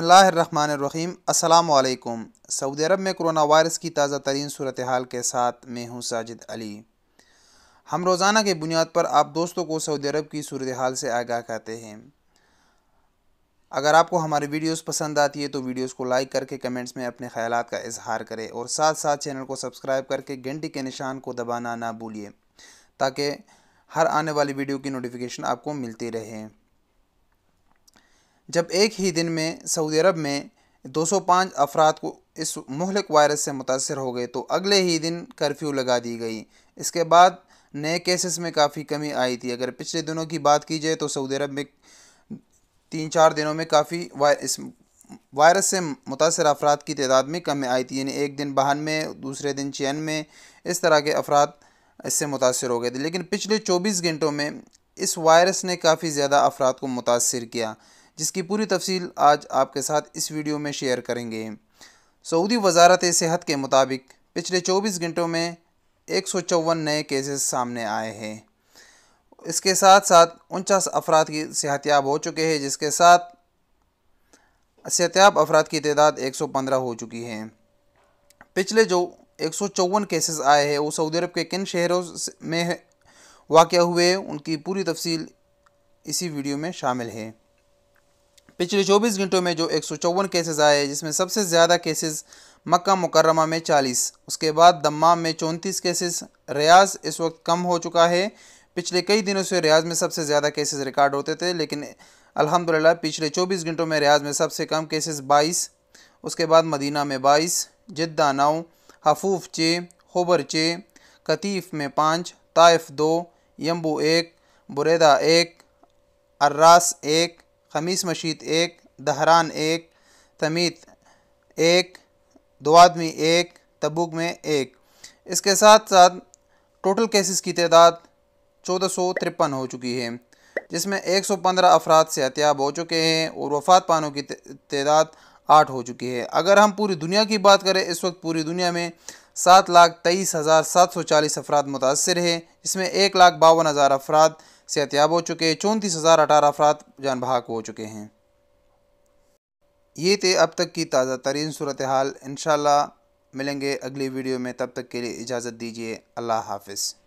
बिस्मिल्लाहिर्रहमानिर्रहीम। अस्सलामु अलैकुम। सऊदी अरब में कोरोना वायरस की ताज़ा तरीन सूरत हाल के साथ मैं हूँ साजिद अली। हम रोज़ाना की बुनियाद पर आप दोस्तों को सऊदी अरब की सूरत हाल से आगाह करते हैं। अगर आपको हमारी वीडियोस पसंद आती है तो वीडियोस को लाइक करके कमेंट्स में अपने ख़यालात का इजहार करें और साथ साथ चैनल को सब्सक्राइब करके घंटी के निशान को दबाना ना भूलिए ताकि हर आने वाली वीडियो की नोटिफिकेशन आपको मिलती रहे। जब एक ही दिन में सऊदी अरब में 205 अफराद को इस मुहलिक वायरस से मुतासर हो गए तो अगले ही दिन कर्फ्यू लगा दी गई। इसके बाद नए केसेस में काफ़ी कमी आई थी। अगर पिछले दिनों की बात की जाए तो सऊदी अरब में 3-4 दिनों में काफ़ी इस वायरस से मुतासर अफराद की तादाद में कमी आई थी, यानी एक दिन 92, दूसरे दिन 96, इस तरह के अफराद इससे मुतासर हो गए थे। लेकिन पिछले 24 घंटों में इस वायरस ने काफ़ी ज़्यादा अफराद को मुतासर किया, जिसकी पूरी तफसील आज आपके साथ इस वीडियो में शेयर करेंगे। सऊदी वजारत सेहत के मुताबिक पिछले 24 घंटों में 154 नए केसेस सामने आए हैं। इसके साथ साथ 49 अफराद की सेहतयाब हो चुके हैं, जिसके साथ सेहतयाब अफराद की तादाद 115 हो चुकी है। पिछले जो 154 केसेस आए हैं वो सऊदी अरब के किन शहरों में वाक़या हुए, उनकी पूरी तफसील इसी वीडियो में शामिल है। पिछले 24 घंटों में जो 154 केसेस आए, जिसमें सबसे ज़्यादा केसेस मक्का मुकर्रमा में 40, उसके बाद दम्माम में 34 केसेस, रियाज इस वक्त कम हो चुका है। पिछले कई दिनों से रियाज में सबसे ज़्यादा केसेस रिकॉर्ड होते थे, लेकिन अल्हम्दुलिल्लाह पिछले 24 घंटों में रियाज में सबसे कम केसेस 22, उसके बाद मदीना में 22, जिद्दा 9, हफूफ 6, खुबर 6, कतीफ़ में 5, ताइफ 2, यम्बू 1, बुरेदा 1, अर्रास 1, खमीस मशीद 1, दहरान 1, तमीत 1, दुआदमी 1, तबूक में 1। इसके साथ साथ टोटल केसेस की तादाद 1453 हो चुकी है, जिसमें 115 अफराद सेहतयाब हो चुके हैं और वफ़ात पानों की तादाद 8 हो चुकी है। अगर हम पूरी दुनिया की बात करें, इस वक्त पूरी दुनिया में 7,23,740 अफराद मुतासर हैं, जिसमें 1,52,000 अफराद सेहतयाब हो चुके हैं, 34,018 अफराद जान बहक हो चुके हैं। ये थे अब तक की ताज़ा तरीन सूरत हाल। इंशाअल्लाह मिलेंगे अगली वीडियो में, तब तक के लिए इजाज़त दीजिए। अल्लाह हाफ़िज़।